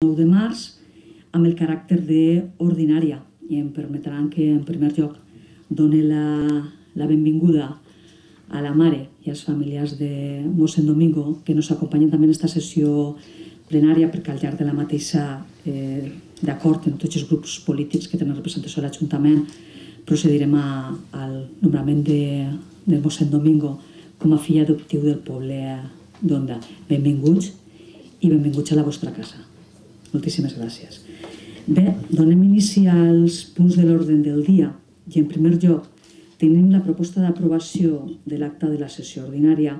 9 de març amb el caràcter d'ordinària i em permetran que en primer lloc doni la benvinguda a la mare i als familiars de mossèn Domingo que ens acompanyen també en aquesta sessió plenària perquè al llarg de la mateixa d'acord amb tots els grups polítics que tenen representació a l'Ajuntament procedirem al nombrament de mossèn Domingo com a fill adoptiu del poble d'Onda. Benvinguts i benvinguts a la vostra casa. Moltíssimes gràcies. Bé, donem inici als punts de l'ordre del dia i en primer lloc tenim la proposta d'aprovació de l'acta de la sessió ordinària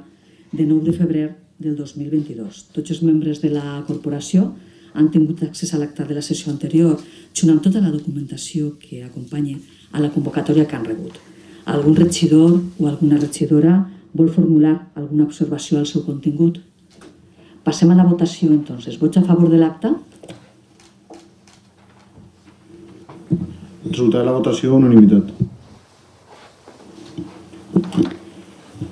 de 9 de febrer del 2022. Tots els membres de la corporació han tingut accés a l'acta de la sessió anterior junt amb tota la documentació que acompanya a la convocatòria que han rebut. Algun regidor o alguna regidora vol formular alguna observació al seu contingut? Passem a la votació, entonces. Vots a favor de l'acta? Resultat de la votació, unanimitat.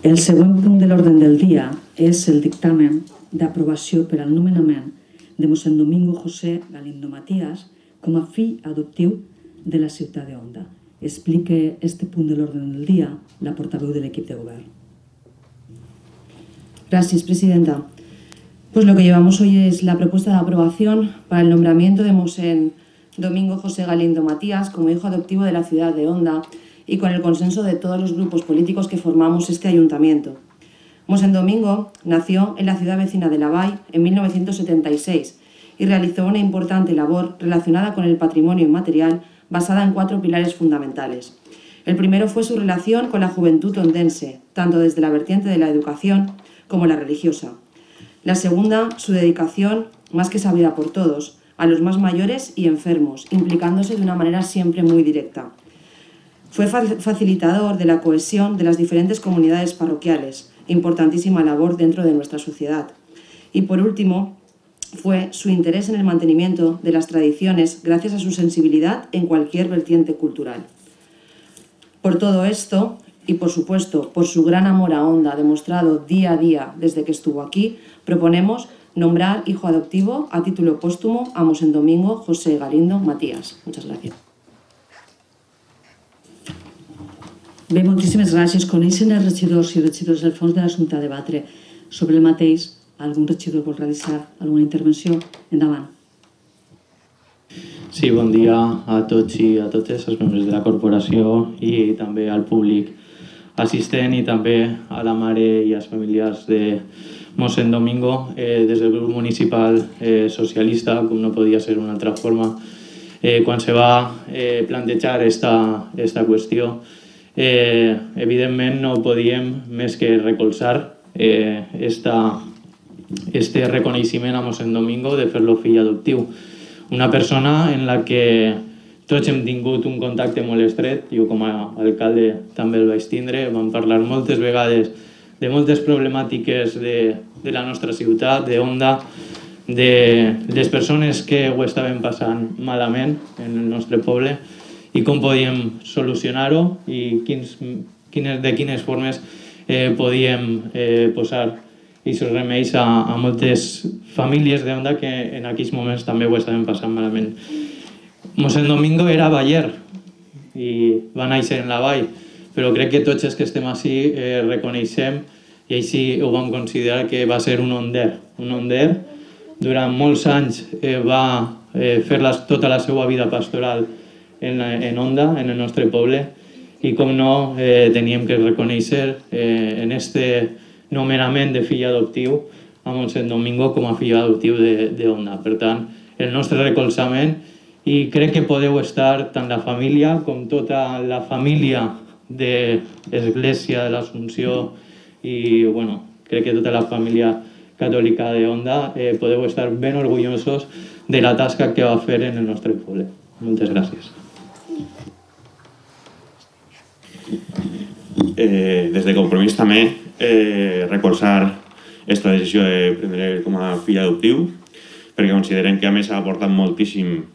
El següent punt de l'ordre del dia és el dictamen d'aprovació per al nomenament de mossèn Domingo José Galindo Matías com a fill adoptiu de la ciutat d'Onda. Explique este punt de l'ordre del dia la portaveu de l'equip de govern. Gracias, presidenta. Pues lo que llevamos hoy es la propuesta de aprobación para el nombramiento de mossèn Domingo José Galindo Matías como hijo adoptivo de la ciudad de Onda y con el consenso de todos los grupos políticos que formamos este ayuntamiento. Mossèn Domingo nació en la ciudad vecina de Lavall en 1976 y realizó una importante labor relacionada con el patrimonio inmaterial basada en 4 pilares fundamentales. El primero fue su relación con la juventud ondense, tanto desde la vertiente de la educación como la religiosa. La segunda, su dedicación, más que sabida por todos, a los más mayores y enfermos, implicándose de una manera siempre muy directa. Fue facilitador de la cohesión de las diferentes comunidades parroquiales, importantísima labor dentro de nuestra sociedad. Y por último, fue su interés en el mantenimiento de las tradiciones gracias a su sensibilidad en cualquier vertiente cultural. Por todo esto, y por supuesto por su gran amor a Onda demostrado día a día desde que estuvo aquí, proponemos nombrar hijo adoptivo a título póstumo a mossèn Domingo José Galindo Matías. Muchas gracias. Bé, moltíssimes gràcies. Coneixen els regidors i regidors del fons de l'assumpte a debatre sobre el mateix? Algun regidor vol realitzar alguna intervenció? Endavant. Sí, bon dia a tots i a totes els membres de la corporació i també al públic assistent i també a la mare i als familiars de mossèn Domingo. Des del grup municipal socialista, com no podia ser d'una altra forma, quan se va plantejar esta qüestió, evidentment no podíem més que recolzar este reconeixement a mossèn Domingo de fer-lo fill adoptiu. Una persona en la que tots hem tingut un contacte molt estret. Jo com a alcalde també el vaig tindre. Vam parlar moltes vegades de moltes problemàtiques de la nostra ciutat, d'Onda, de les persones que ho estaven passant malament en el nostre poble i com podíem solucionar-ho i de quines formes podíem posar aquests remeis a moltes famílies d'Onda que en aquells moments també ho estaven passant malament. Mossèn Domingo era baller i va néixer en la vall, però crec que tots els que estem així reconeixem i així ho vam considerar que va ser un onder. Un onder, durant molts anys va fer tota la seva vida pastoral en Onda, en el nostre poble, i com no teníem que reconèixer en este nomenament de fill adoptiu a mossèn Domingo com a fill adoptiu d'Onda. Per tant, el nostre recolzament, i crec que podeu estar tant la família com tota la família de l'Església de l'Assumpció i crec que tota la família catòlica d'Onda podeu estar ben orgullosos de la tasca que va fer en el nostre poble. Moltes gràcies. Des de Compromís també recolzar aquesta decisió de prendre com a fill adoptiu perquè considerem que a més ha aportat moltíssim,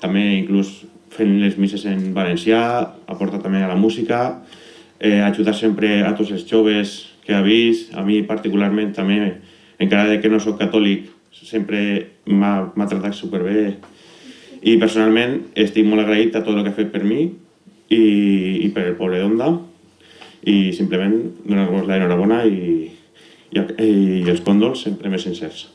també inclús fent les misses en valencià, aporta també a la música, ha ajudat sempre a tots els joves que ha vist, a mi particularment també, encara que no soc catòlic, sempre m'ha tratat superbé i personalment estic molt agraït a tot el que ha fet per mi i per el poble d'Onda i simplement donar-vos l'enhorabona i els còndols sempre més sincers.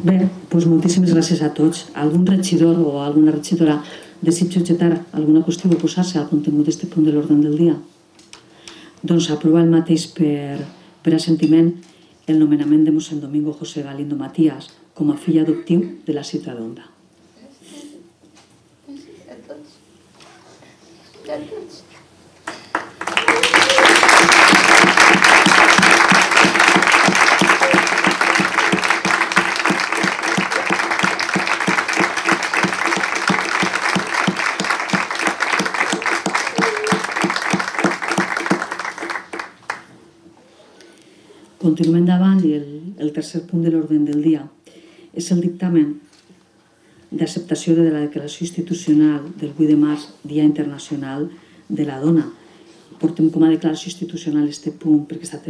Bé, doncs moltíssimes gràcies a tots. Algun regidor o alguna regidora desitja objectar alguna qüestió o oposar-se al contingut d'aquest punt de l'ordre del dia? Doncs aprovar el mateix per assentiment el nomenament de mossèn Domingo José Galindo Matías com a fill adoptiu de la ciutat d'Onda. Continuem endavant i el tercer punt de l'ordre del dia és el dictamen d'acceptació de la declaració institucional del 8 de març, Dia Internacional de la Dona. Portem com a declaració institucional aquest punt perquè està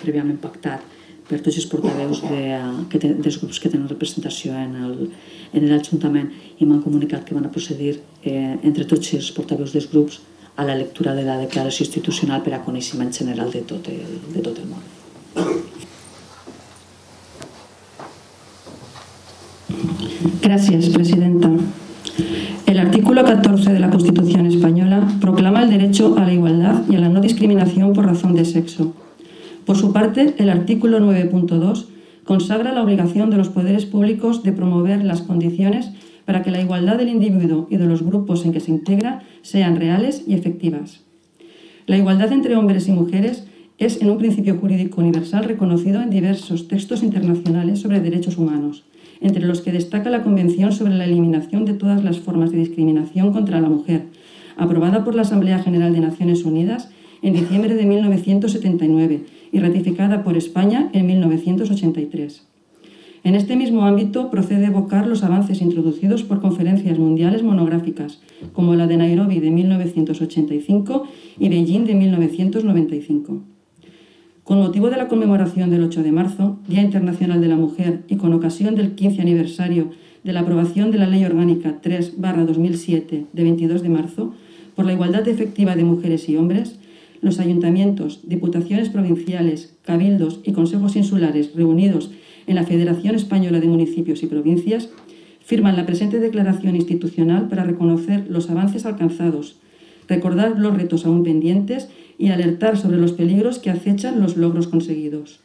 prèviament pactat per tots els portaveus dels grups que tenen representació en l'Ajuntament i m'han comunicat que van a procedir entre tots els portaveus dels grups a la lectura de la declaració institucional per a coneixement general de tot el món. Gracias, presidenta. El artículo 14 de la Constitución española proclama el derecho a la igualdad y a la no discriminación por razón de sexo. Por su parte, el artículo 9.2 consagra la obligación de los poderes públicos de promover las condiciones para que la igualdad del individuo y de los grupos en que se integra sean reales y efectivas. La igualdad entre hombres y mujeres es en un principio jurídico universal reconocido en diversos textos internacionales sobre derechos humanos, entre los que destaca la Convención sobre la Eliminación de todas las formas de discriminación contra la mujer, aprobada por la Asamblea General de Naciones Unidas en diciembre de 1979 y ratificada por España en 1983. En este mismo ámbito procede evocar los avances introducidos por conferencias mundiales monográficas, como la de Nairobi de 1985 y Beijing de 1995. Con motivo de la conmemoración del 8 de marzo, Día Internacional de la Mujer, y con ocasión del 15 aniversario de la aprobación de la Ley Orgánica 3/2007 de 22 de marzo, por la igualdad efectiva de mujeres y hombres, los ayuntamientos, diputaciones provinciales, cabildos y consejos insulares reunidos en la Federación Española de Municipios y Provincias firman la presente declaración institucional para reconocer los avances alcanzados, recordar los retos aún pendientes y alertar sobre los peligros que acechan los logros conseguidos.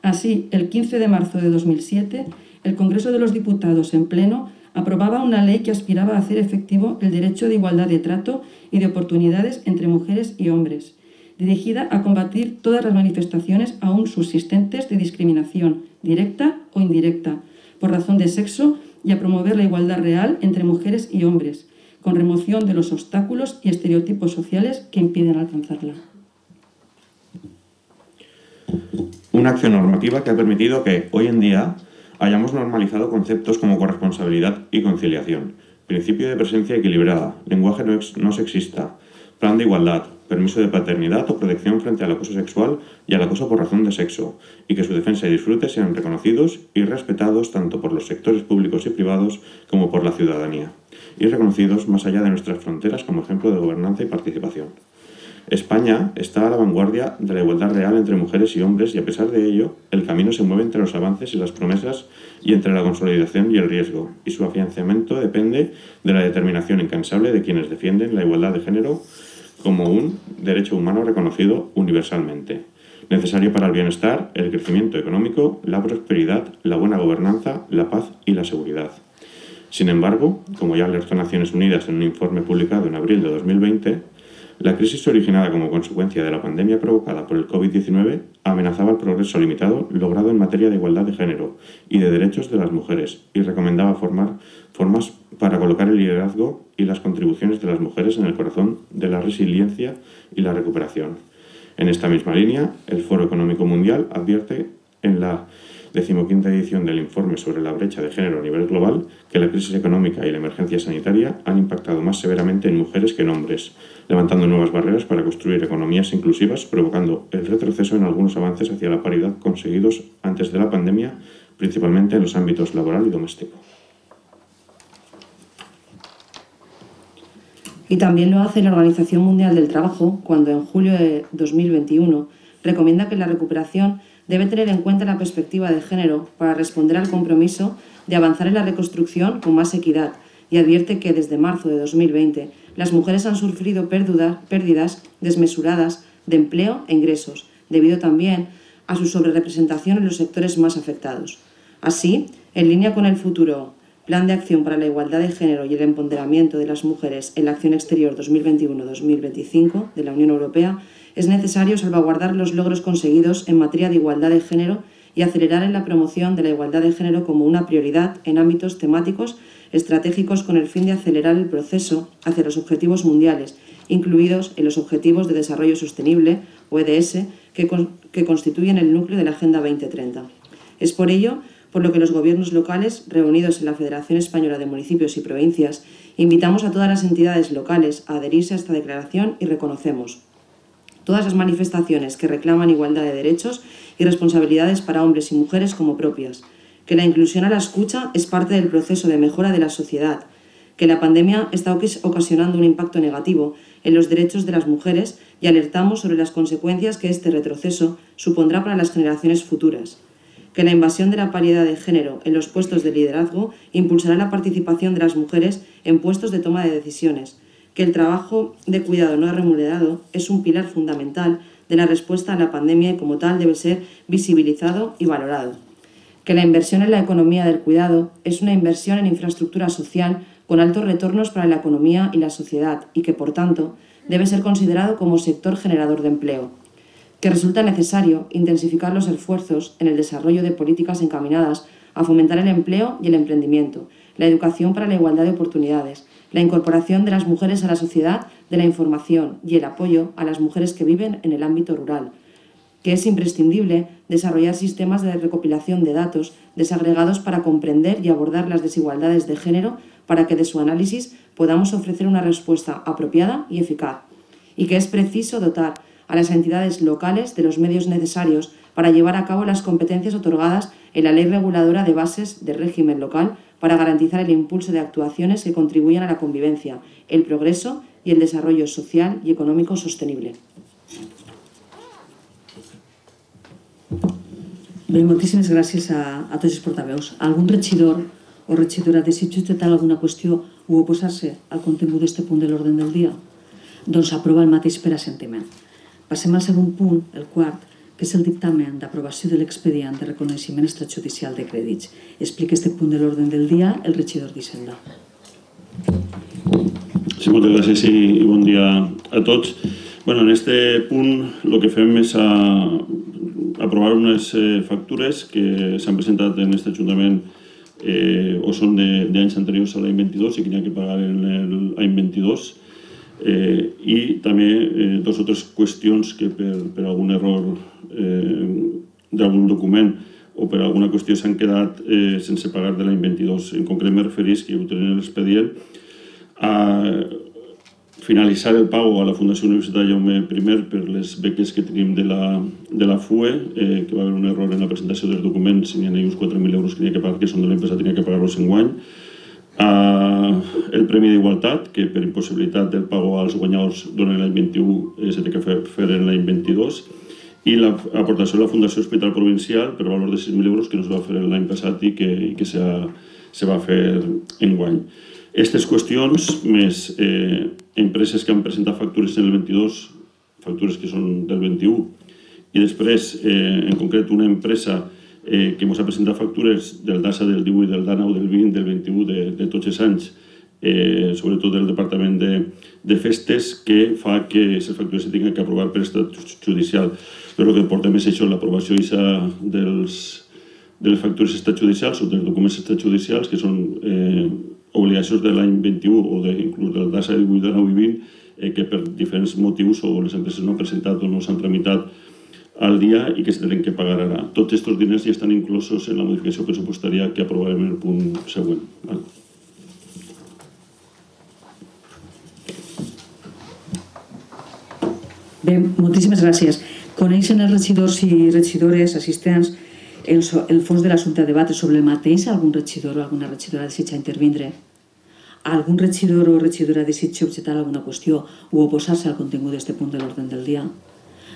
Así, el 15 de marzo de 2007, el Congreso de los Diputados en pleno aprobaba una ley que aspiraba a hacer efectivo el derecho de igualdad de trato y de oportunidades entre mujeres y hombres, dirigida a combatir todas las manifestaciones aún subsistentes de discriminación, directa o indirecta, por razón de sexo y a promover la igualdad real entre mujeres y hombres, con remoción de los obstáculos y estereotipos sociales que impiden alcanzarla. Una acción normativa que ha permitido que, hoy en día, hayamos normalizado conceptos como corresponsabilidad y conciliación, principio de presencia equilibrada, lenguaje no sexista, plan de igualdad, permiso de paternidad o protección frente al acoso sexual y al acoso por razón de sexo, y que su defensa y disfrute sean reconocidos y respetados tanto por los sectores públicos y privados como por la ciudadanía, y reconocidos más allá de nuestras fronteras como ejemplo de gobernanza y participación. España está a la vanguardia de la igualdad real entre mujeres y hombres y a pesar de ello, el camino se mueve entre los avances y las promesas y entre la consolidación y el riesgo, y su afianzamiento depende de la determinación incansable de quienes defienden la igualdad de género como un derecho humano reconocido universalmente, necesario para el bienestar, el crecimiento económico, la prosperidad, la buena gobernanza, la paz y la seguridad. Sin embargo, como ya alertó Naciones Unidas en un informe publicado en abril de 2020, la crisis originada como consecuencia de la pandemia provocada por el COVID-19 amenazaba el progreso limitado logrado en materia de igualdad de género y de derechos de las mujeres y recomendaba formas para colocar el liderazgo y las contribuciones de las mujeres en el corazón de la resiliencia y la recuperación. En esta misma línea, el Foro Económico Mundial advierte en la 15ª edición del informe sobre la brecha de género a nivel global, que la crisis económica y la emergencia sanitaria han impactado más severamente en mujeres que en hombres, levantando nuevas barreras para construir economías inclusivas, provocando el retroceso en algunos avances hacia la paridad conseguidos antes de la pandemia, principalmente en los ámbitos laboral y doméstico. Y también lo hace la Organización Mundial del Trabajo cuando en julio de 2021 recomienda que la recuperación debe tener en cuenta la perspectiva de género para responder al compromiso de avanzar en la reconstrucción con más equidad y advierte que desde marzo de 2020 las mujeres han sufrido pérdidas desmesuradas de empleo e ingresos, debido también a su sobrerepresentación en los sectores más afectados. Así, en línea con el futuro Plan de Acción para la Igualdad de Género y el Empoderamiento de las Mujeres en la Acción Exterior 2021-2025 de la Unión Europea, es necesario salvaguardar los logros conseguidos en materia de igualdad de género y acelerar en la promoción de la igualdad de género como una prioridad en ámbitos temáticos estratégicos con el fin de acelerar el proceso hacia los objetivos mundiales, incluidos en los Objetivos de Desarrollo Sostenible, o ODS, que constituyen el núcleo de la Agenda 2030. Es por ello por lo que los gobiernos locales, reunidos en la Federación Española de Municipios y Provincias, invitamos a todas las entidades locales a adherirse a esta declaración y reconocemos todas las manifestaciones que reclaman igualdad de derechos y responsabilidades para hombres y mujeres como propias, que la inclusión a la escucha es parte del proceso de mejora de la sociedad, que la pandemia está ocasionando un impacto negativo en los derechos de las mujeres y alertamos sobre las consecuencias que este retroceso supondrá para las generaciones futuras, que la invasión de la paridad de género en los puestos de liderazgo impulsará la participación de las mujeres en puestos de toma de decisiones, que el trabajo de cuidado no remunerado es un pilar fundamental de la respuesta a la pandemia y como tal debe ser visibilizado y valorado, que la inversión en la economía del cuidado es una inversión en infraestructura social con altos retornos para la economía y la sociedad y que, por tanto, debe ser considerado como sector generador de empleo, que resulta necesario intensificar los esfuerzos en el desarrollo de políticas encaminadas a fomentar el empleo y el emprendimiento, la educación para la igualdad de oportunidades, la incorporación de las mujeres a la sociedad de la información y el apoyo a las mujeres que viven en el ámbito rural, que es imprescindible desarrollar sistemas de recopilación de datos desagregados para comprender y abordar las desigualdades de género para que de su análisis podamos ofrecer una respuesta apropiada y eficaz, y que es preciso dotar a las entidades locales de los medios necesarios para llevar a cabo las competencias otorgadas en la Ley Reguladora de Bases de Régimen Local para garantizar el impulso de actuaciones que contribuyan a la convivencia, el progreso y el desarrollo social y económico sostenible. Bé, moltíssimes gràcies a tots els portaveus. Algun regidor o regidora desitja tractar alguna qüestió o oposar-se al contingut d'aquest punt de l'ordre del dia? Doncs aprova el mateix per assentiment. Passem al segon punt, el quart, que és el dictamen d'aprovació de l'expedient de reconeixement extrajudicial de crèdits. Explica aquest punt de l'ordre del dia el regidor d'Hisenda. Sí, moltes gràcies i bon dia a tots. En aquest punt el que fem és aprovar unes factures que s'han presentat en aquest Ajuntament o són d'anys anteriors a l'any 22 i que n'hi ha que pagar en l'any 22. I també dues o tres qüestions que per algun error d'algun document o per alguna qüestió s'han quedat sense pagar de l'any 22. En concret me referís, que ho tenen en l'expedient, a finalitzar el pago a la Fundació Universitat Jaume I per les beques que tenim de la FUE, que va haver un error en la presentació dels documents, n'hi ha uns 4.000 euros que n'hi ha que pagar, que són de l'empresa, tenia que pagar-los enguany. El Premi d'Igualtat, que per impossibilitat del pago als guanyadors durant l'any 21 s'ha de fer en l'any 22, i l'aportació a la Fundació Hospital Provincial per valor de 6.000 euros que no es va fer l'any passat i que se va fer enguany. Aquestes qüestions, més empreses que han presentat factures en el 22, factures que són del 21, i després, en concret, una empresa que ens ha presentat factures del DASA del 18, del DANA del 20, del 21, de tots els anys, sobretot del Departament de Festes, que fa que aquestes factures s'hagin d'aprovar per estat judicial. Però el que portem és això, l'aprovació de les factures extrajudicials o dels documents extrajudicials, que són obligacions de l'any 21 o inclús del DASA del 18, del 19 i 20, que per diferents motius o les empreses no han presentat o no s'han tramitat al dia i que se tenen que pagar ara. Tots aquests diners ja estan inclosos en la modificació pressupostària que aprovarem en el punt següent. Bé, moltíssimes gràcies. Coneixen els regidors i regidores assistents el fons de l'assumpte a debatre sobre el mateix? Algun regidor o alguna regidora desitja intervindre? Algun regidor o regidora desitja objectar alguna qüestió o oposar-se al contingut d'aquest punt de l'ordre del dia?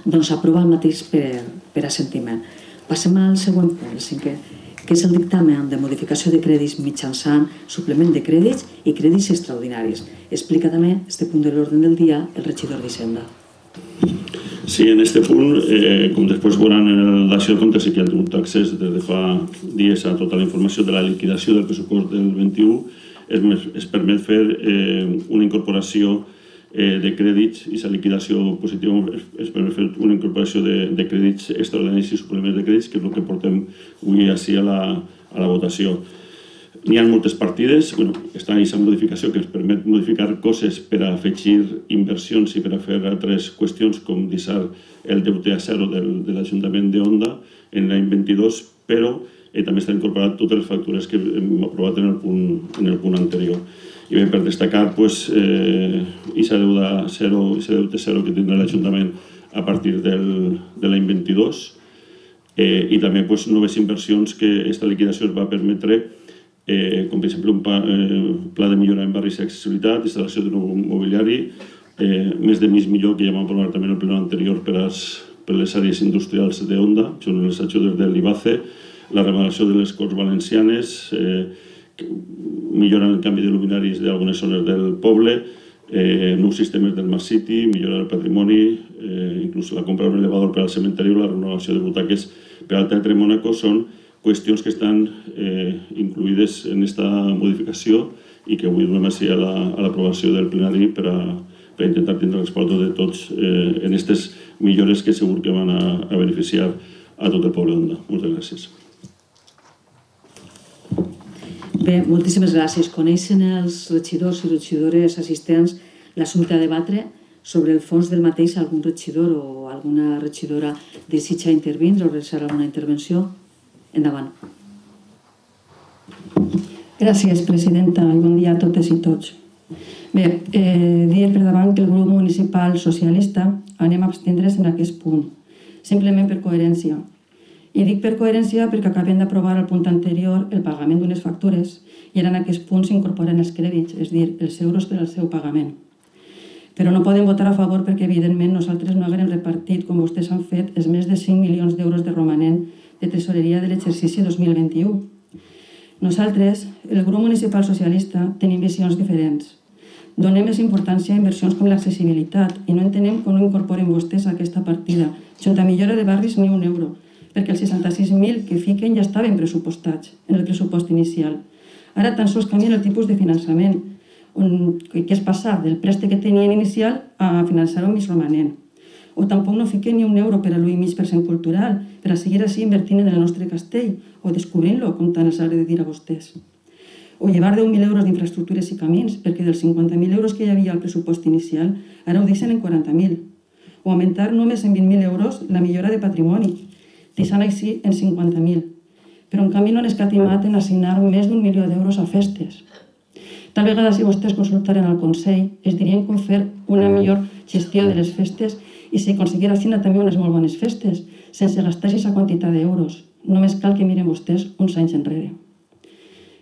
Doncs aprova el mateix per assentiment. Passem al següent punt, el cinquè, que és el dictamen de modificació de crèdits mitjançant suplement de crèdits i crèdits extraordinaris. Explica també aquest punt de l'ordre del dia el regidor d'Hisenda. Sí, en aquest punt, com després veuran en l'acció de comptes, sí que han tingut accés des de fa dies a tota la informació de la liquidació del pressupost del 21, es permet fer una incorporació de crèdits i la liquidació positiva es permet fer una incorporació de crèdits extraordinaris i suplements de crèdits, que és el que portem avui així a la votació. N'hi ha moltes partides, està aquesta modificació que ens permet modificar coses per a afegir inversions i per a fer altres qüestions com deixar el deute a zero de l'Ajuntament d'Onda en l'any 22, però també estan incorporades totes les factures que hem aprovat en el punt anterior. I bé, per destacar, aquest deute zero que tindrà l'Ajuntament a partir de l'any 22 i també noves inversions que aquesta liquidació es va permetre, com per exemple un pla de millora en barris i accessibilitat, instal·lació de nou mobiliari, més de mig milió que ja vam aprovar també en el ple anterior per les àrees industrials d'Onda, són les ajudes de l'IBACE, la remodelació de les Corts Valencianes, millora el canvi de luminaris d'algunes zones del poble, nous sistemes del Smart City, millora del patrimoni, inclús la compra d'un elevador per al cementeri o la renovació de butaques per al Teatre Mónaco són qüestions que estan incluïdes en aquesta modificació i que avui donem així a l'aprovació del plenari per intentar tindre el respaldo de tots en aquestes millores que segur que van a beneficiar a tot el poble d'Onda. Moltes gràcies. Bé, moltíssimes gràcies. Coneixen els regidors i regidores assistents l'assumpte a debatre sobre el fons del mateix? Algun regidor o alguna regidora desitja intervindre o realitzar alguna intervenció? Endavant. Gràcies, presidenta, i bon dia a totes i tots. Bé, dir per davant que el grup municipal socialista anem a abstindre's en aquest punt, simplement per coherència. I dic per coherència perquè acabem d'aprovar al punt anterior el pagament d'unes factures i en aquest punt s'incorporen els crèdits, és a dir, els euros per al seu pagament. Però no podem votar a favor perquè, evidentment, nosaltres no haguem repartit, com vostès han fet, els més de 5 milions d'euros de romanent de tresoreria de l'exercici 2021. Nosaltres, el grup municipal socialista, tenim visions diferents. Donem més importància a inversions com l'accessibilitat i no entenem com no incorporen vostès a aquesta partida. Junta a millora de barris ni un euro, perquè els 66.000 que fiquen ja estaven pressupostats en el pressupost inicial. Ara tan sols canvien el tipus de finançament, que és passar del préstec que tenien inicial a finançar-ho amb més romanent. O tampoc no fiquen ni un euro per a l'1,5% cultural, per a seguir així invertint en el nostre castell o descobrint-lo, com tant els agrada dir a vostès. O llevar 10.000 euros d'infraestructures i camins, perquè dels 50.000 euros que hi havia al pressupost inicial, ara ho deixen en 40.000. O augmentar només en 20.000 euros la millora de patrimoni, deixant així en 50.000. Però en canvi no han escatimat en assignar més d'1 milió d'euros a festes. Tal vegada, si vostès consultaren al Consell, es dirien com fer una millor gestió de les festes i si aconseguir assignar també unes molt bones festes, sense gastar aquesta quantitat d'euros. Només cal que miren vostès uns anys enrere.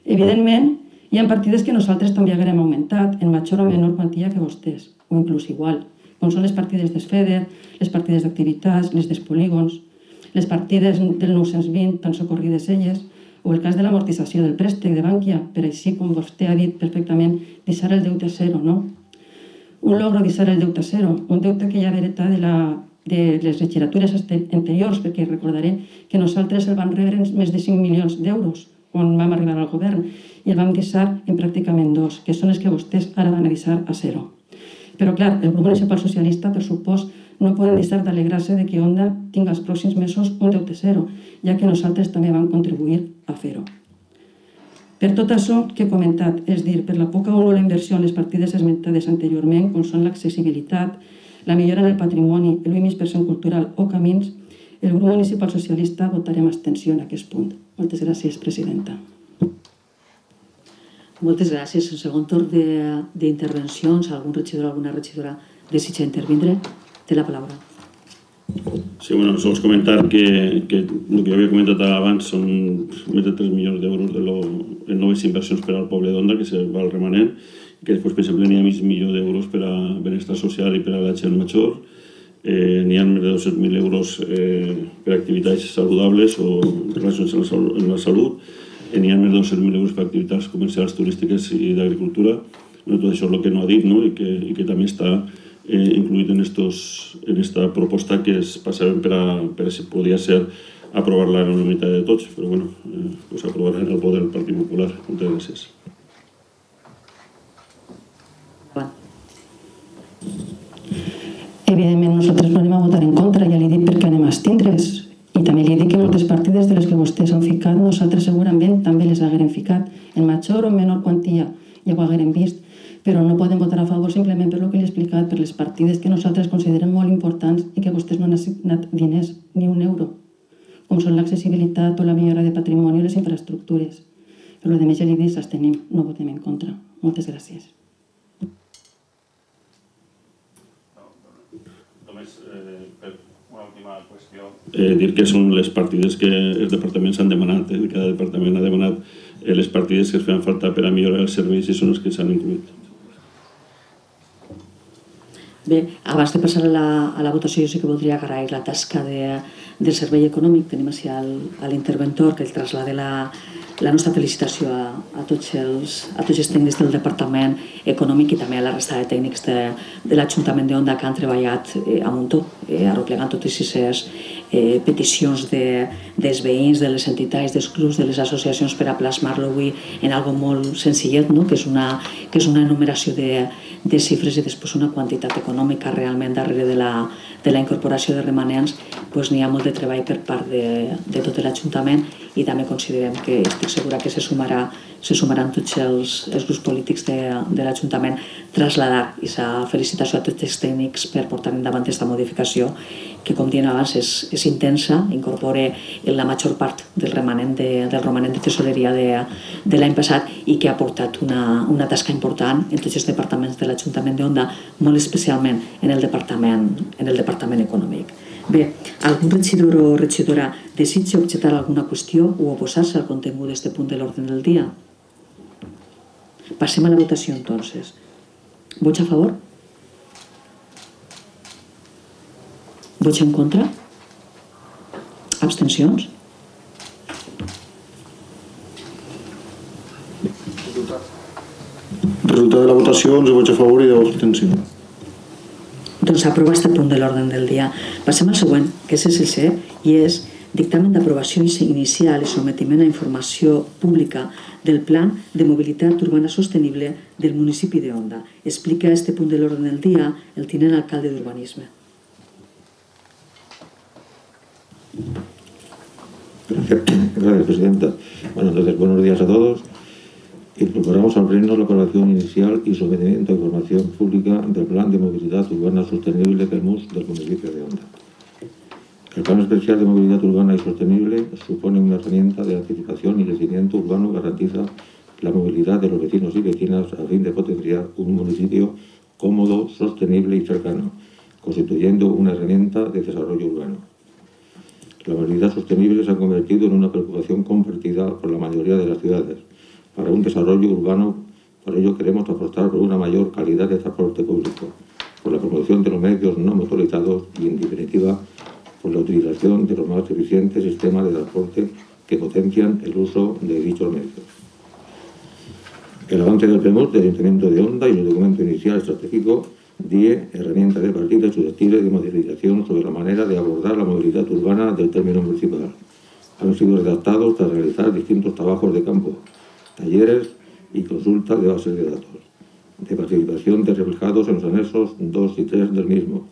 Evidentment, hi ha partides que nosaltres també haguem augmentat en major o menor quantia que vostès, o inclús igual, com són les partides d'ESFEDER, les partides d'activitats, les dels polígons, les partides del 920, tan socorrides elles, o el cas de l'amortització del préstec de Bankia, per així, com vostè ha dit perfectament, deixar el deute a zero, no? Un logro deixar el deute a zero, un deute que ja ve heretat de les legislatures anteriors, perquè recordaré que nosaltres el vam rebre en més de 5 milions d'euros quan vam arribar al govern i el vam deixar en pràcticament 2, que són els que vostès ara van a deixar a zero. Però, clar, el grup municipal socialista, per supost, no poden deixar d'alegrar-se que Onda tingui els pròxims mesos un deute zero, ja que nosaltres també vam contribuir a fer-ho. Per tot això que he comentat, és a dir, per la poca o nul·la inversió en les partides esmentades anteriorment, com són l'accessibilitat, la millora en el patrimoni, el 1,5% cultural o camins, El grup municipal socialista votarem abstenció en aquest punt. Moltes gràcies, presidenta. Moltes gràcies. En segon torn d'intervencions, algun regidor o alguna regidora desitja intervindre? Té la paraula. Sí, bueno, sols comentar que el que jo havia comentat abans són més de 3 milions d'euros en noves inversions per al poble d'Onda, que se va al remanent, i que després, per exemple, n'hi ha mig milió d'euros per a benestar social i per a la gent major. N'hi ha més de 200.000 euros per a activitats saludables o relacionades amb la salut. N'hi ha més de 200.000 euros per a activitats comercials, turístiques i d'agricultura. Tot això és el que no ha dit, no? I que també està incluït en esta proposta que es passaven per si podia ser aprovar-la en unanimitat de tots, però bueno, s'aprovarà en el vot del Partit Popular. Moltes gràcies. Evidentment, nosaltres no anem a votar en contra, ja li dic perquè anem a abstindre's. I també li dic que moltes partides de les que vostès han ficat, nosaltres segurament també les haguérem ficat, en major o menor quantia, ja ho haguérem vist, però no podem votar a favor simplement per el que li he explicat, per les partides que nosaltres considerem molt importants i que vostès no han assignat diners, ni un euro, com són l'accessibilitat o la millora de patrimoni o les infraestructures. Per lo demés ja li dic, s'abstenim, no votem en contra. Moltes gràcies. Només per una última qüestió. Dir que són les partides que els departaments han demanat. Cada departament ha demanat les partides que es feien falta per a millorar els serveis i són les que s'han incluït. Bé, abans de passar a la votació, jo sí que voldria agrair la tasca del Servei Econòmic. Tenim així l'interventor que el traslada la nostra felicitació a tots els tècnics del Departament Econòmic i també a la resta de tècnics de l'Ajuntament d'Onda que han treballat a muntó, arreplegant totes aquestes peticions dels veïns, de les entitats, dels clubs, de les associacions per a plasmar-lo avui en algo molt senzillet, que és una enumeració de xifres i després una quantitat econòmica realment darrere de la incorporació de remanents. N'hi ha molt de treball per part de tot l'Ajuntament i també considerem que estic segura que se sumaran tots els grups polítics de l'Ajuntament traslladar aquesta felicitació a tots els tècnics per portar endavant aquesta modificació que, com diem abans, és intensa, incorpora la major part del romanent de tesoreria de l'any passat i que ha portat una tasca important en tots els departaments de l'Ajuntament d'Onda, molt especialment en el Departament Econòmic. Bé, algun regidor o regidora desitja objectar alguna qüestió o oposar-se al contingut d'aquest punt de l'ordre del dia? Passem a la votació, entonces. Vots a favor? Vots en contra? Abstencions? Resultat de la votació, 11 vots a favor i 10 abstencions. Doncs s'aprova aquest punt de l'ordre del dia. Passem al següent, que és el sisè, i és dictamen d'aprovació inicial i sometiment a informació pública del Pla de Mobilitat Urbana Sostenible del municipi d'Onda. Explica aquest punt de l'ordre del dia el tinent alcalde d'Urbanisme. Gracias, presidenta. Entonces, buenos días a todos. Incorporamos al pleno la aprobación inicial y sometimiento a información pública del Plan de Movilidad Urbana Sostenible PEMUS del municipio de Onda. El Plan Especial de Movilidad Urbana y Sostenible supone una herramienta de anticipación y crecimiento urbano que garantiza la movilidad de los vecinos y vecinas a fin de potenciar un municipio cómodo, sostenible y cercano, constituyendo una herramienta de desarrollo urbano. La movilidad sostenible se ha convertido en una preocupación compartida por la mayoría de las ciudades. Para un desarrollo urbano, por ello queremos apostar por una mayor calidad de transporte público, por la promoción de los medios no motorizados y, en definitiva, por la utilización de los más eficientes sistemas de transporte que potencian el uso de dichos medios. El avance del PEMUS del Ayuntamiento de Onda y el documento inicial estratégico DIE, herramienta de partida susceptible de modificación sobre la manera de abordar la movilidad urbana del término municipal. Han sido redactados tras realizar distintos trabajos de campo, talleres y consultas de bases de datos, de participación de reflejados en los anexos 2 y 3 del mismo,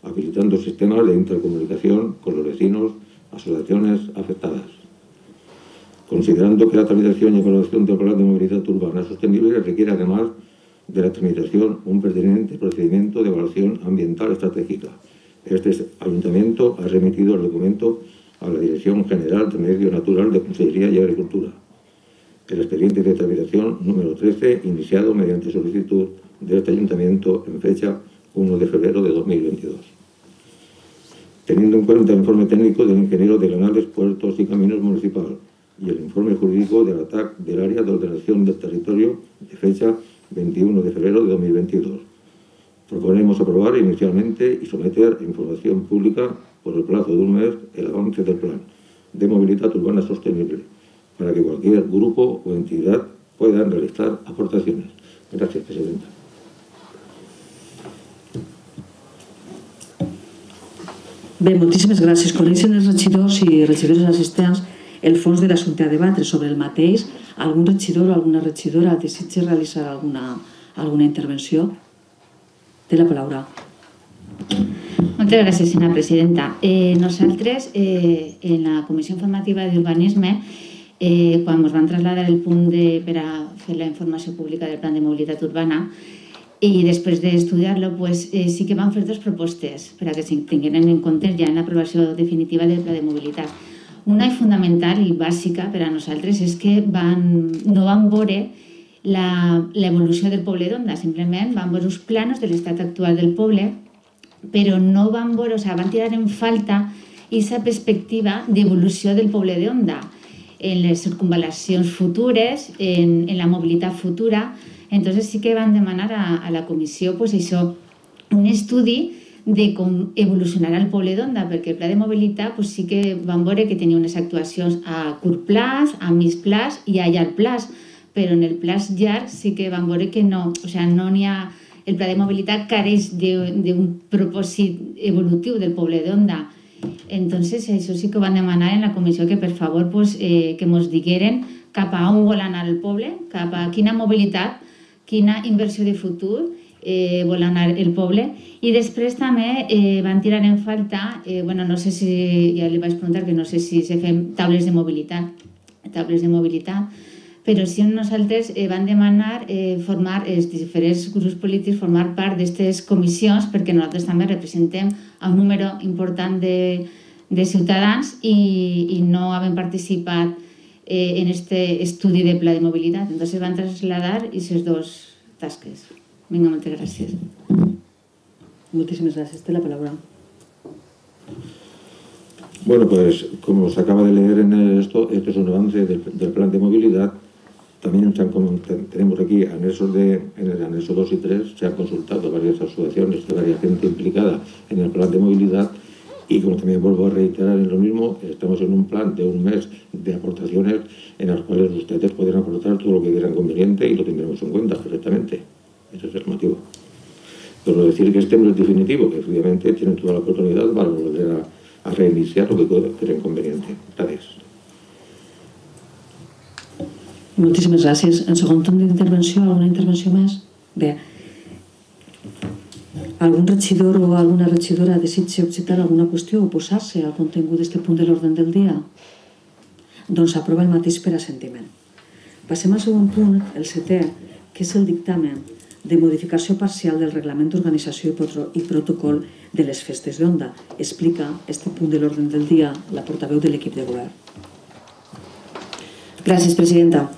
habilitando sistemas de intercomunicación con los vecinos, asociaciones afectadas. Considerando que la tramitación y evaluación del Plan de Movilidad Urbana Sostenible requiere, además de la tramitación, un pertinente procedimiento de evaluación ambiental estratégica, Este ayuntamiento ha remitido el documento a la Dirección General de Medio Natural de Consellería y Agricultura. El expediente de tramitación número 13, iniciado mediante solicitud de este ayuntamiento en fecha 1 de febrero de 2022. Teniendo en cuenta el informe técnico del ingeniero de Canales, Puertos y Caminos Municipal y el informe jurídico del ATAC del Área de Ordenación del Territorio de fecha 21 de febrero de 2022, proponemos aprobar inicialmente y someter a información pública por el plazo de un mes el avance del Plan de Movilidad Urbana Sostenible para que cualquier grupo o entidad puedan realizar aportaciones. Gracias, presidenta. Bé, moltíssimes gràcies. Coneixen els regidors i regidores assistents el fons de l'assumpte a debatre sobre el mateix. Algun regidor o alguna regidora desitja realitzar alguna intervenció? Té la paraula. Moltes gràcies, senyora presidenta. Nosaltres, en la Comissió Informativa d'Urbanisme, quan ens van traslladar el punt per a fer la informació pública del Plan de Mobilitat Urbana, i després d'estudiar-lo sí que van fer dues propostes per a que se tingueren en compte ja en l'aprovació definitiva del Pla de Mobilitat. Una fundamental i bàsica per a nosaltres és que no van veure l'evolució del poble d'Onda, simplement van veure els planos de l'estat actual del poble, però no van veure, van tirar en falta aquesta perspectiva d'evolució del poble d'Onda en les circunvalacions futures, en la mobilitat futura. Entonces sí que van demanar a la comissió això, un estudi de com evolucionarà el poble d'Onda, perquè el pla de mobilitat sí que van veure que tenia unes actuacions a curt plaç, a mig plaç i a llarg plaç, però en el plaç llarg sí que van veure que no, no n'hi ha, el pla de mobilitat careix d'un propòsit evolutiu del poble d'Onda. Entonces això sí que van demanar en la comissió que per favor que ens digueren cap a on vol anar el poble, cap a quina mobilitat, quina inversió de futur vol anar el poble. I després també van tirar en falta, no sé si, ja li vaig preguntar, que no sé si se fem taules de mobilitat, però sí nosaltres van demanar formar, els diferents grups polítics, formar part d'aquestes comissions, perquè nosaltres també representem un número important de ciutadans i no havem participat en aquest estudi de pla de mobilitat. Entonces van traslladar aquestes dues tasques. Vinga, moltes gràcies. Moltíssimes gràcies. Té la paraula. Bueno, pues como se acaba de leer en esto es un avance del plan de movilidad. También tenemos aquí en el anexo 2 y 3, se han consultado varias asociaciones, varias gente implicada en el plan de movilidad. Y como también vuelvo a reiterar en lo mismo, estamos en un plan de un mes de aportaciones en las cuales ustedes pueden aportar todo lo que quieran conveniente y lo tendremos en cuenta perfectamente. Ese es el motivo. Pero decir que este no es definitivo, que obviamente tienen toda la oportunidad para volver a reiniciar lo que quieran conveniente. Gracias. Moltíssimes gràcies. En segon torn d'intervenció, alguna intervenció més? Bé. Algun regidor o alguna regidora desitja objectar alguna qüestió o oposar-se al contingut d'aquest punt de l'ordre del dia? Doncs s'aprova el mateix per assentiment. Passem al segon punt, el setè, que és el dictamen de modificació parcial del reglament d'organització i protocol de les festes d'Onda. Explica aquest punt de l'ordre del dia la portaveu de l'equip de govern. Gràcies, presidenta.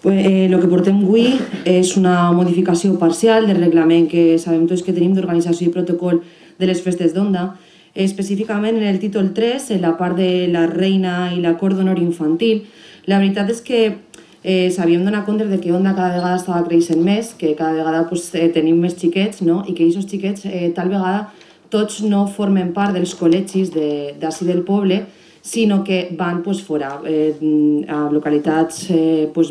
Lo que portem avui és una modificació parcial del reglament que sabem tots que tenim d'organització i protocol de les festes d'Onda, específicament en el títol 3, en la part de la reina i l'acord d'honor infantil. La veritat és que s'havíem donat compte que Onda cada vegada estava creixent més, que cada vegada tenim més xiquets i que aquests xiquets tal vegada tots no formen part dels col·legis d'ací del poble, sinó que van fora, a localitats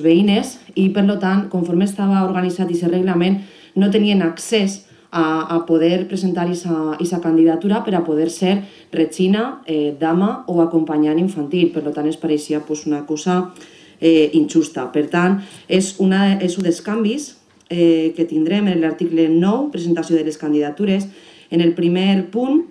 veïnes i, per tant, conforme estava organitzat aquest reglament, no tenien accés a poder presentar aquesta candidatura per a poder ser regina, dama o acompanyant infantil. Per tant, es pareixia una cosa injusta. Per tant, és un dels canvis que tindrem en l'article 9, presentació de les candidatures. En el primer punt,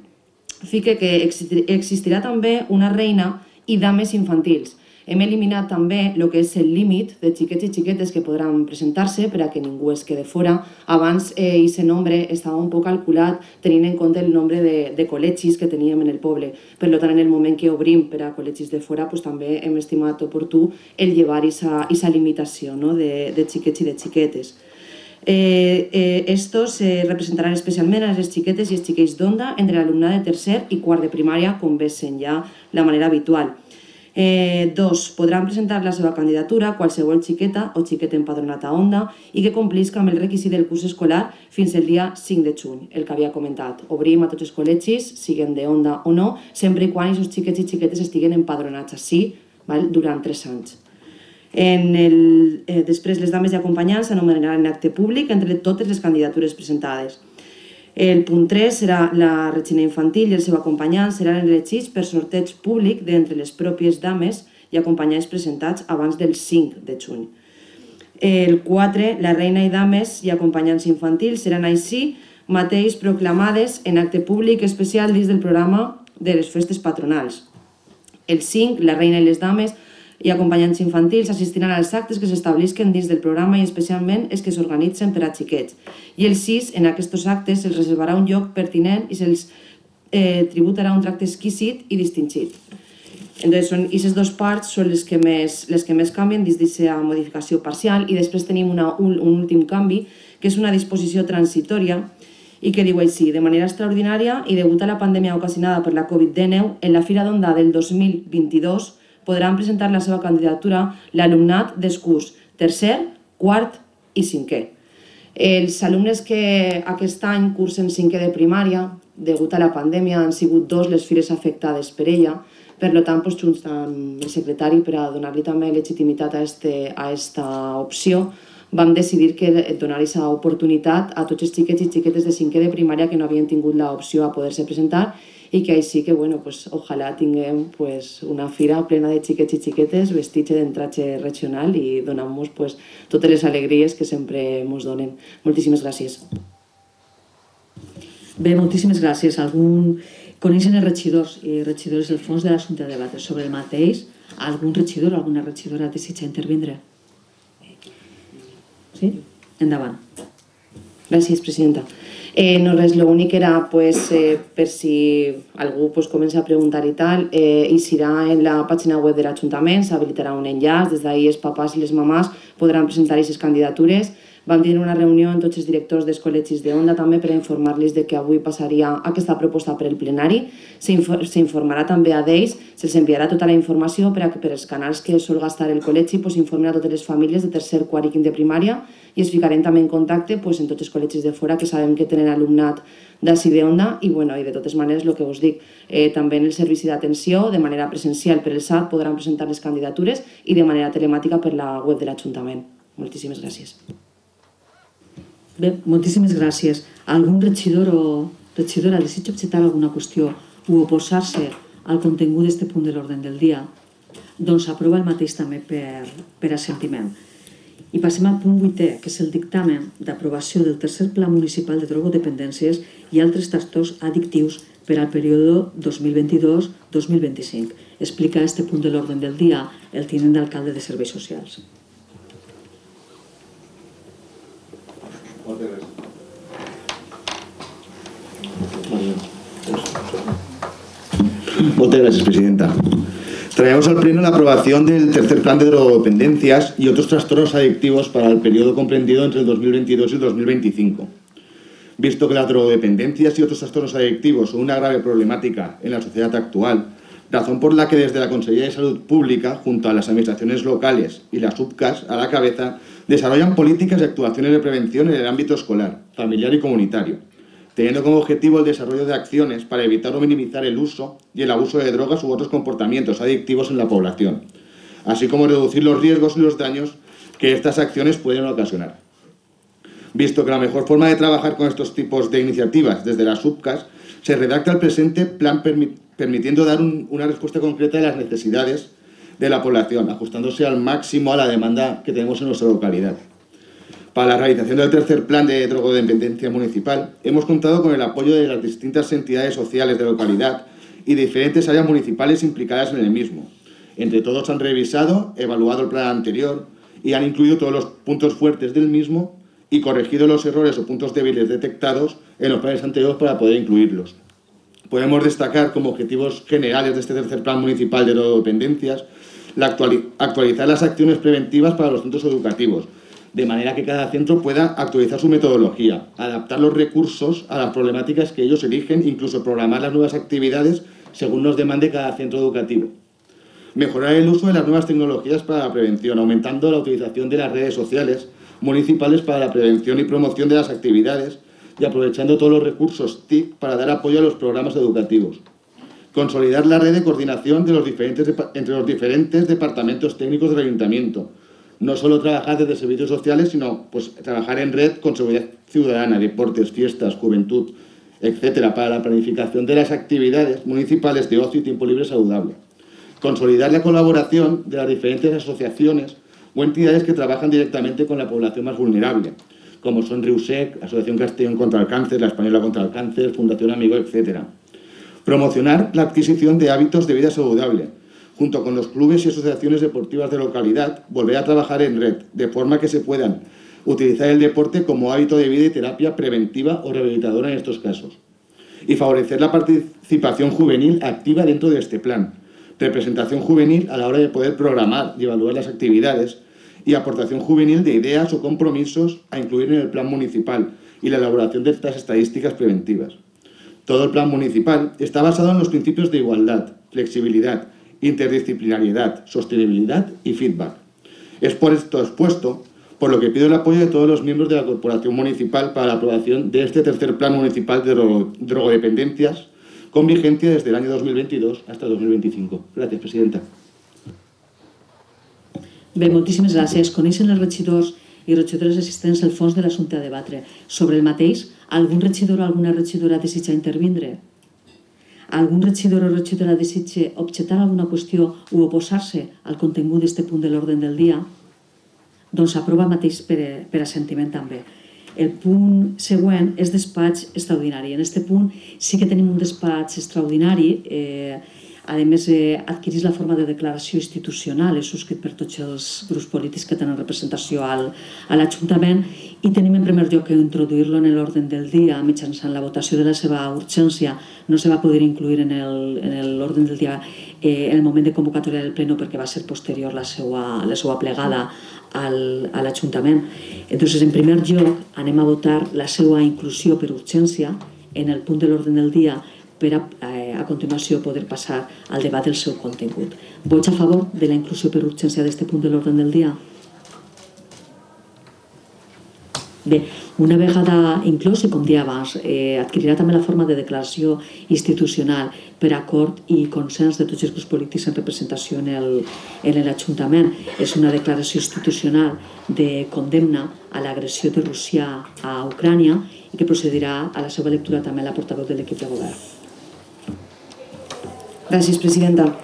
fica que existirà també una reina i dames infantils. Hem eliminat també el que és el límit de xiquets i xiquetes que podran presentar-se per a que ningú es quede fora. Abans aquest nombre estava un poc calculat tenint en compte el nombre de col·legis que teníem en el poble. Per tant, en el moment que obrim per a col·legis de fora, també hem estimat oportú el llevar aquesta limitació de xiquets i de xiquetes. Estos se representaran especialment a les xiquetes i els xiquets d'Onda entre l'alumnat de tercer i quart de primària, com ve sent ja la manera habitual. 2. Podran presentar la seva candidatura qualsevol xiqueta o xiquet empadronat a Onda i que complisca amb el requisit del curs escolar fins al dia 5 de juny, el que havia comentat. Obrim a tots els col·legis, siguen de Onda o no, sempre i quan aquests xiquets i xiquetes estiguen empadronats així durant 3 anys. Després, les dames i acompanyants s'anomenaran en acte públic entre totes les candidatures presentades. El punt 3 serà la regina infantil i el seu acompanyant seran elegits per sorteig públic d'entre les pròpies dames i acompanyants presentats abans del 5 de juny. El 4, la reina i dames i acompanyants infantils seran així mateix proclamades en acte públic especial dins del programa de les festes patronals. El 5, la reina i les dames i acompanyants infantils assistiran als actes que s'establisquen dins del programa i especialment els que s'organitzen per a xiquets. I el 6, en aquests actes se'ls reservarà un lloc pertinent i se'ls tributarà un tracte exquisit i distingit. Aquestes dues parts són les que més canvien dins d'aquesta modificació parcial i després tenim un últim canvi que és una disposició transitòria i que diu així: de manera extraordinària i degut a la pandèmia ocasionada per la Covid-19, en la Fira d'Onda del 2022 podran presentar la seva candidatura l'alumnat dels curs tercer, quart i cinquè. Els alumnes que aquest any cursen cinquè de primària, degut a la pandèmia, han sigut 2 les fires afectades per ella. Per tant, junt amb el secretari, per a donar-li també legitimitat a aquesta opció, vam decidir donar aquesta oportunitat a tots els xiquets i xiquetes de cinquè de primària que no havien tingut l'opció a poder-se presentar i que així que, ojalà tinguem una fira plena de xiquets i xiquetes vestits d'entratge regional i donant-nos totes les alegries que sempre ens donen. Moltíssimes gràcies. Bé, moltíssimes gràcies. Coneixen els regidors i regidores del fons de l'assumpte de debatre sobre el mateix? Algun regidor o alguna regidora desitja intervindre? Sí? Endavant. Gràcies, presidenta. No res, l'únic era per si algú comença a preguntar i tal, i serà en la pàgina web de l'Ajuntament, s'habilitarà un enllaç, des d'ahir els papàs i les mamàs podran presentar aquestes candidatures. Vam tenir una reunió amb tots els directors dels col·legis d'Onda també per informar-los que avui passaria aquesta proposta per el plenari. S'informarà també a d'ells, se'ls enviarà tota la informació per a que per els canals que sol gastar el col·legi s'informin a totes les famílies de tercer, quart i quint de primària i es ficarem també en contacte amb tots els col·legis de fora que sabem que tenen alumnat d'ací d'Onda i de totes maneres el que us dic, també en el servici d'atenció de manera presencial per el SAT podran presentar les candidatures i de manera telemàtica per la web de l'Ajuntament. Moltíssimes gràcies. Bé, moltíssimes gràcies. Algun regidor o regidora desitja objectar alguna qüestió o oposar-se al contingut d'aquest punt de l'ordre del dia? Doncs s'aprova el mateix també per assentiment. I passem al punt 8è, que és el dictamen d'aprovació del tercer Pla Municipal de Drogodependències i altres trastorns addictius per al període 2022-2025. Explica aquest punt de l'ordre del dia el tinent d'alcalde de Serveis Socials. Muchas gracias, presidenta. Traemos al Pleno la aprobación del tercer plan de drogodependencias y otros trastornos adictivos para el periodo comprendido entre el 2022 y el 2025. Visto que las drogodependencias y otros trastornos adictivos son una grave problemática en la sociedad actual, razón por la que desde la Consejería de Salud Pública, junto a las administraciones locales y las UPCAs a la cabeza, desarrollan políticas y actuaciones de prevención en el ámbito escolar, familiar y comunitario, teniendo como objetivo el desarrollo de acciones para evitar o minimizar el uso y el abuso de drogas u otros comportamientos adictivos en la población, así como reducir los riesgos y los daños que estas acciones pueden ocasionar. Visto que la mejor forma de trabajar con estos tipos de iniciativas desde las UPCAs, se redacta el presente plan permitiendo dar una respuesta concreta a las necesidades de la población, ajustándose al máximo a la demanda que tenemos en nuestra localidad. Para la realización del tercer plan de drogodependencia municipal, hemos contado con el apoyo de las distintas entidades sociales de la localidad y diferentes áreas municipales implicadas en el mismo, Entre todos han revisado, evaluado el plan anterior y han incluido todos los puntos fuertes del mismo y corregido los errores o puntos débiles detectados en los planes anteriores para poder incluirlos. Podemos destacar como objetivos generales de este tercer plan municipal de drogodependencias actualizar las acciones preventivas para los centros educativos, de manera que cada centro pueda actualizar su metodología, adaptar los recursos a las problemáticas que ellos eligen, incluso programar las nuevas actividades según nos demande cada centro educativo. Mejorar el uso de las nuevas tecnologías para la prevención, aumentando la utilización de las redes sociales municipales para la prevención y promoción de las actividades y aprovechando todos los recursos TIC para dar apoyo a los programas educativos. Consolidar la red de coordinación de entre los diferentes departamentos técnicos del ayuntamiento. No solo trabajar desde servicios sociales, sino trabajar en red con seguridad ciudadana, deportes, fiestas, juventud, etcétera, para la planificación de las actividades municipales de ocio y tiempo libre saludable. Consolidar la colaboración de las diferentes asociaciones o entidades que trabajan directamente con la población más vulnerable, como son RIUSEC, Asociación Castellón contra el Cáncer, la Española contra el Cáncer, Fundación Amigo, etcétera. Promocionar la adquisición de hábitos de vida saludable. Junto con los clubes y asociaciones deportivas de localidad, volver a trabajar en red, de forma que se puedan utilizar el deporte como hábito de vida y terapia preventiva o rehabilitadora en estos casos. Y favorecer la participación juvenil activa dentro de este plan. Representación juvenil a la hora de poder programar y evaluar las actividades y aportación juvenil de ideas o compromisos a incluir en el plan municipal y la elaboración de estas estadísticas preventivas. Todo el plan municipal está basado en los principios de igualdad, flexibilidad, interdisciplinariedad, sostenibilidad y feedback. Es por esto expuesto por lo que pido el apoyo de todos los miembros de la Corporación Municipal para la aprobación de este tercer plan municipal de drogodependencias con vigencia desde el año 2022 hasta 2025. Gràcies, presidenta. Bé, moltíssimes gràcies. Coneixen els regidors i regidores assistents el fons de l'assumpte a debatre. Sobre el mateix, algun regidor o alguna regidora desitja intervindre? Algun regidor o regidora desitja objectar alguna qüestió o oposar-se al contingut d'aquest punt de l'ordre del dia? Doncs s'aprova mateix per assentiment també. El punt següent és despatx extraordinari. En aquest punt sí que tenim un despatx extraordinari. A més, adquirís la forma de declaració institucional, és subscrit per tots els grups polítics que tenen representació a l'Ajuntament i tenim en primer lloc que introduir-lo en l'ordre del dia mitjançant la votació de la seva urgència. No se va poder incluir en l'ordre del dia en el moment de convocatòria del pleno perquè va ser posterior la seva plegada a l'Ajuntament. Entonces, en primer lloc, anem a votar la seva inclusió per urgència en el punt de l'ordre del dia per a continuació poder passar al debat del seu contingut. Vots a favor de la inclusió per urgència d'aquest punt de l'ordre del dia? Bé, una vegada inclòs, i com dia abans, adquirirà també la forma de declaració institucional per acord i consens de tots els grups polítics en representació en l'Ajuntament. És una declaració institucional de condemna a l'agressió de Rússia a Ucrània i que procedirà a la seva lectura també la portaveu de l'equip de govern. Gracias, presidenta.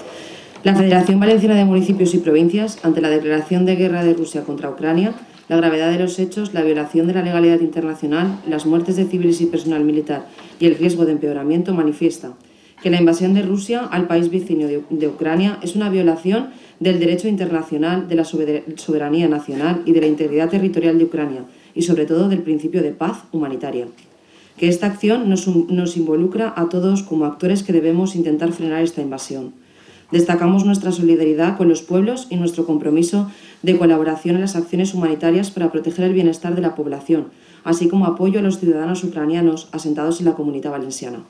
La Federación Valenciana de Municipios y Provincias, ante la declaración de guerra de Rusia contra Ucrania, la gravedad de los hechos, la violación de la legalidad internacional, las muertes de civiles y personal militar y el riesgo de empeoramiento, manifiesta que la invasión de Rusia al país vecino de Ucrania es una violación del derecho internacional, de la soberanía nacional y de la integridad territorial de Ucrania y, sobre todo, del principio de paz humanitaria. Que esta acción nos involucra a todos como actores que debemos intentar frenar esta invasión. Destacamos nuestra solidaridad con los pueblos y nuestro compromiso de colaboración en las acciones humanitarias para proteger el bienestar de la población, así como apoyo a los ciudadanos ucranianos asentados en la Comunidad Valenciana.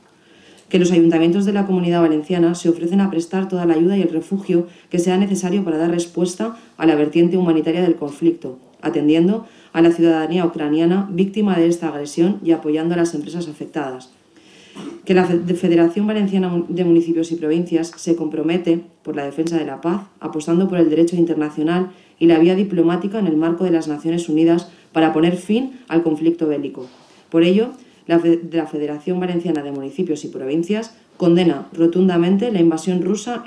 Que los ayuntamientos de la Comunidad Valenciana se ofrecen a prestar toda la ayuda y el refugio que sea necesario para dar respuesta a la vertiente humanitaria del conflicto, atendiendo a la ciudadanía ucraniana víctima de esta agresión y apoyando a las empresas afectadas. Que la Federación Valenciana de Municipios y Provincias se compromete por la defensa de la paz, apostando por el derecho internacional y la vía diplomática en el marco de las Naciones Unidas para poner fin al conflicto bélico. Por ello, la Federación Valenciana de Municipios y Provincias condena rotundamente la invasión rusa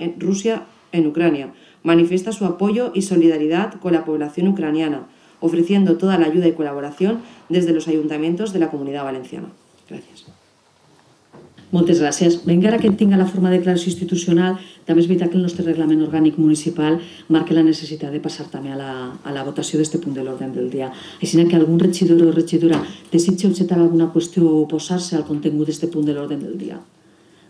en Ucrania, manifiesta su apoyo y solidaridad con la población ucraniana, ofreciendo toda la ayuda y colaboración desde los ayuntamientos de la Comunidad Valenciana. Gracias. Moltes gràcies. Bé, encara que tinga la forma de declaració institucional, també és veritat que el nostre reglament orgànic municipal marca la necessitat de passar també a la votació d'aquest punt de l'ordre del dia. Així que algun regidor o regidora desitja objectar alguna qüestió o oposar-se al contingut d'aquest punt de l'ordre del dia.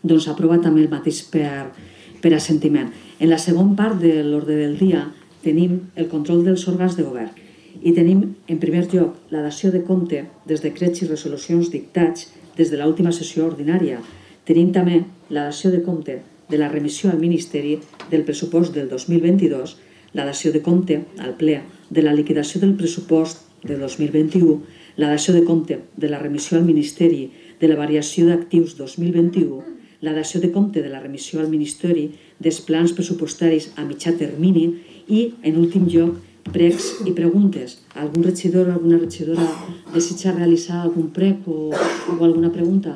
Doncs aprova també el mateix per assentiment. En la segona part de l'ordre del dia tenim el control dels òrgans de govern i tenim, en primer lloc, la dació de compte dels decrets i resolucions dictats des de l'última sessió ordinària. Tenim també la dació de compte de la remissió al Ministeri del pressupost del 2022, la dació de compte al ple de la liquidació del pressupost del 2021, la dació de compte de la remissió al Ministeri de la variació d'actius 2021, la dació de compte de la remissió al Ministeri dels plans pressupostaris a mitjà termini i, en últim lloc, pregs i preguntes. Algun regidor o alguna regidora desitja realitzar algun prec o alguna pregunta?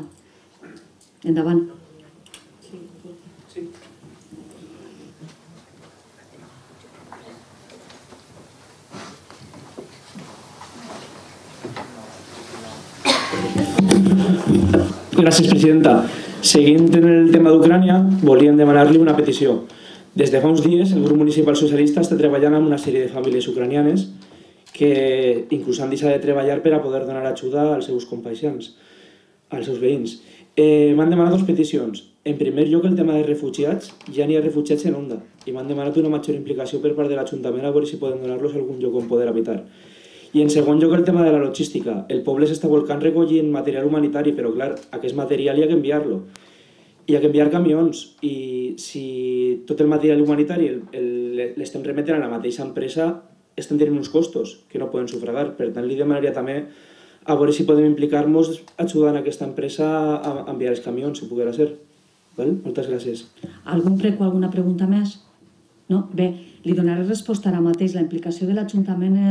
Endavant. Gràcies, presidenta. Seguint en el tema d'Ucrània, volíem demanar-li una petició. Des de fa uns dies, el grup municipal socialista està treballant amb una sèrie de famílies ucranianes que inclús han deixat de treballar per a poder donar ajuda als seus compaixans, als seus veïns. M'han demanat dues peticions. En primer lloc, el tema de refugiats. Ja n'hi ha refugiats en Onda i m'han demanat una major implicació per part de l'Ajuntament a veure si poden donar-los a algun lloc on poder habitar. I en segon lloc, el tema de la logística. El poble s'està volcant recollint material humanitari, però clar, aquest material hi ha que enviar-lo. Hi ha que enviar camions i si tot el material humanitari l'estem remetent a la mateixa empresa, estem tenint uns costos que no poden sufragar. Per tant, li demanaria també a veure si podem implicar-nos ajudant aquesta empresa a enviar els camions, si poguera ser. Moltes gràcies. Algun prec o alguna pregunta més? No? Bé, li donaré resposta ara mateix. La implicació de l'Ajuntament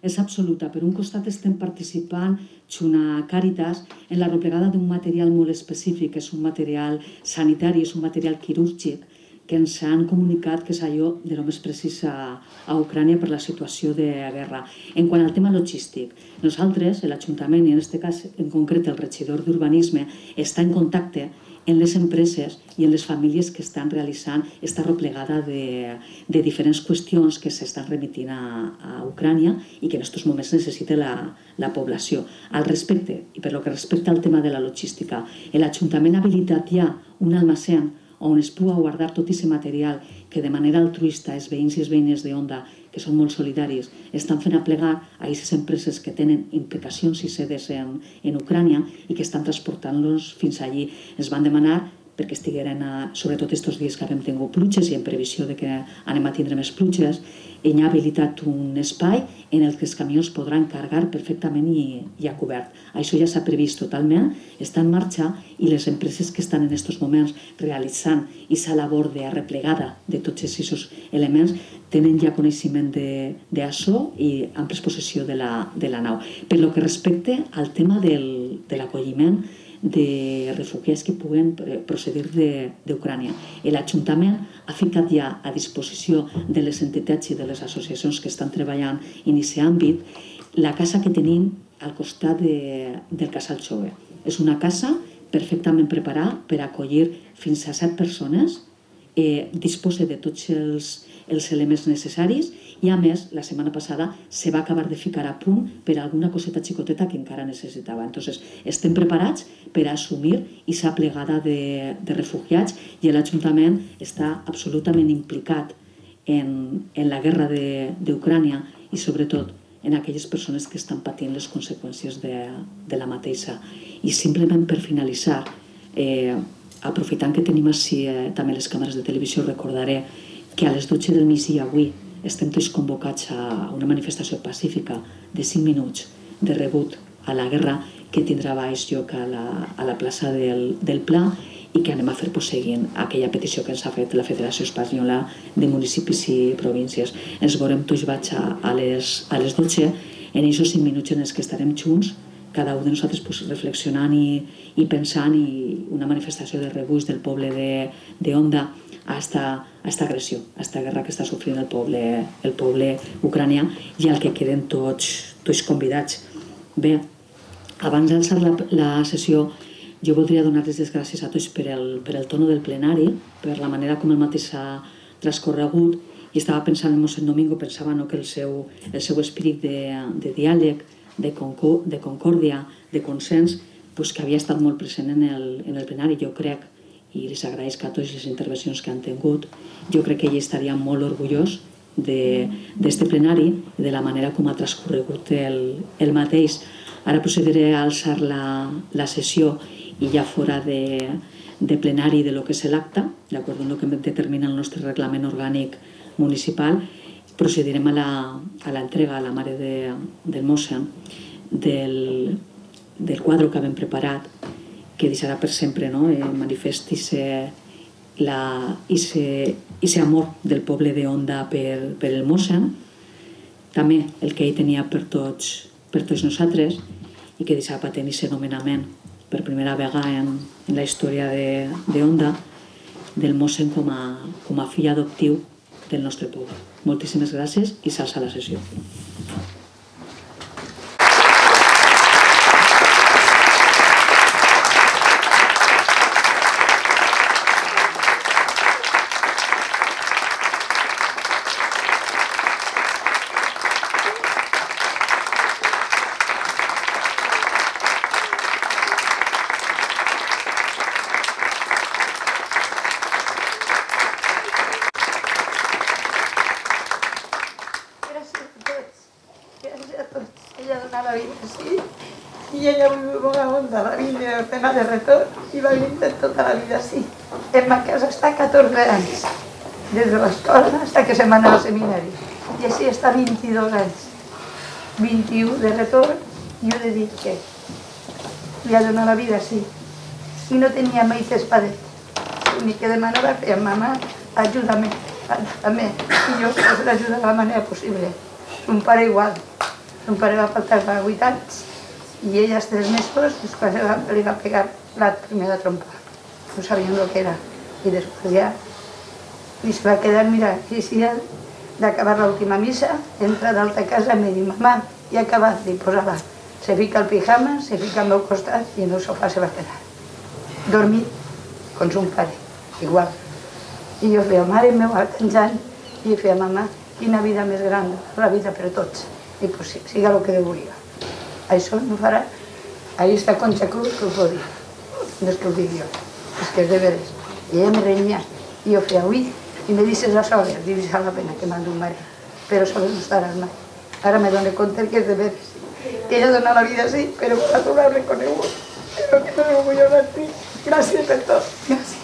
és absoluta. Per un costat estem participant junt a Càritas en la replegada d'un material molt específic, és un material sanitari, és un material quirúrgic que ens han comunicat que és allò de lo més precís a Ucrània per la situació de guerra. En quant al tema logístic, nosaltres, l'Ajuntament, i en aquest cas en concret el regidor d'Urbanisme, està en contacte en les empreses i en les famílies que estan realitzant aquesta replegada de diferents qüestions que s'estan remitint a Ucrània i que en aquests moments necessita la població. Al respecte, i per lo que respecta al tema de la logística, l'Ajuntament ha habilitat ja un almacén on es pugui guardar tot aquest material que de manera altruista els veïns i les veïnes d'Onda, que són molt solidaris, estan fent aplegar a aquestes empreses que tenen implicacions i sedes en Ucrània i que estan transportant-los fins allí. Ens van demanar perquè estigueren, sobretot aquests dies que hem tingut pluges i en previsió de que anem a tindre més pluges, ell ha habilitat un espai en el que els camions podran carregar perfectament i a cobert. Això ja s'ha previst totalment, està en marxa i les empreses que estan en aquests moments realitzant aquesta labor de replegada de tots aquests elements tenen ja coneixement d'això i han pres possessió de la nau. Per lo que respecte al tema de l'acolliment de refugiats que puguen procedir d'Ucrània. L'Ajuntament ha ficat ja a disposició de les entitats i de les associacions que estan treballant en aquest àmbit la casa que tenim al costat del Casal Jove. És una casa perfectament preparada per acollir fins a 7 persones, disposa de tots els elements necessaris i a més, la setmana passada se va acabar de ficar a punt per alguna coseta xicoteta que encara necessitava. Entonces, estem preparats per assumir aquesta plegada de refugiats i l'Ajuntament està absolutament implicat en la guerra d'Ucrània i sobretot en aquelles persones que estan patint les conseqüències de la mateixa. I simplement per finalitzar, aprofitant que tenim així també les càmeres de televisió, recordaré que a les 12 del migdia avui estem tots convocats a una manifestació pacífica de 5 minuts de rebut a la guerra que tindrà baix lloc a la plaça del Pla i que anem a fer seguint aquella petició que ens ha fet la Federació Espanyola de Municipis i Províncies. Ens veurem tots baix a les 12 en aquests 5 minuts en els que estarem junts, cada un de nosaltres reflexionant i pensant i una manifestació de rebuig del poble d'Onda a aquesta agressió, a aquesta guerra que està sofrint el poble ucranià i al que queden tots convidats. Bé, abans d'alçar la sessió Jo voldria donar-les les gràcies a tots per el tono del plenari, per la manera com el mateix s'ha transcorregut, i estava pensant en mossèn Domingo, pensava que el seu espírit de diàleg, de concòrdia, de consens, que havia estat molt present en el plenari. Jo crec, i els agraeix a totes les intervencions que han tingut, jo crec que ell estaria molt orgullós d'este plenari i de la manera com ha transcorregut el mateix. Ara procediré a alçar la sessió i ja fora de plenari de lo que és l'acte, d'acord amb el que determina el nostre reglament orgànic municipal, procedirem a l'entrega a la mare del mossèn del quadre que hem preparat, que deixarà per sempre manifest aquest amor del poble d'Onda per el mossèn, també el que ell tenia per tots nosaltres, i que deixarà patent aquest nomenament per primera vegada en la història d'Onda del mossèn com a fill adoptiu del nostre poble. Moltíssimes gràcies i s'alça la sessió. Y ella vivió una onda, la vida de pena de retorn i va viure tota la vida així. En ma casa està 14 anys, des de l'escola fins que se'n va anar al seminari. I així està 22 anys, 21 de retorn, i jo he dit que li ha donat la vida així. I no tenia mai espadet. L'únic que demanava feia, mamà, ajuda'm, ajuda'm. I jo l'ajudava de la manera possible. Son pare igual. Son pare va faltar fa 8 anys i ella els 3 mesos és quan li va pegar la primera trompa. No sabien el que era. I després ja li se va quedar, mira, i si d'acabar l'última missa, entra d'alta casa i em diu, mamà, ja he acabat, li posava. Se fica al pijama, se fica al meu costat i en el sofà se va quedar. Dormit con son pare, igual. I jo feia, mare meva, penjant, i feia, mamà, quina vida més gran, la vida per tots. I pues siga el que Déu volia. Això no farà. Ahí està Concha Cruz, que ho pot dir. No és que ho dic jo, és que és de veres. I ella me reñia. I jo feia, ui, i me dices a soles, dius, a la pena que m'han d'un mare. Però soles no estaràs mai. Ara me dono compte que és de veres. Ella dona la vida sí, però per a tu l'ha reconegut. Però que no m'ho vull dir. Gràcies per tot. Gràcies.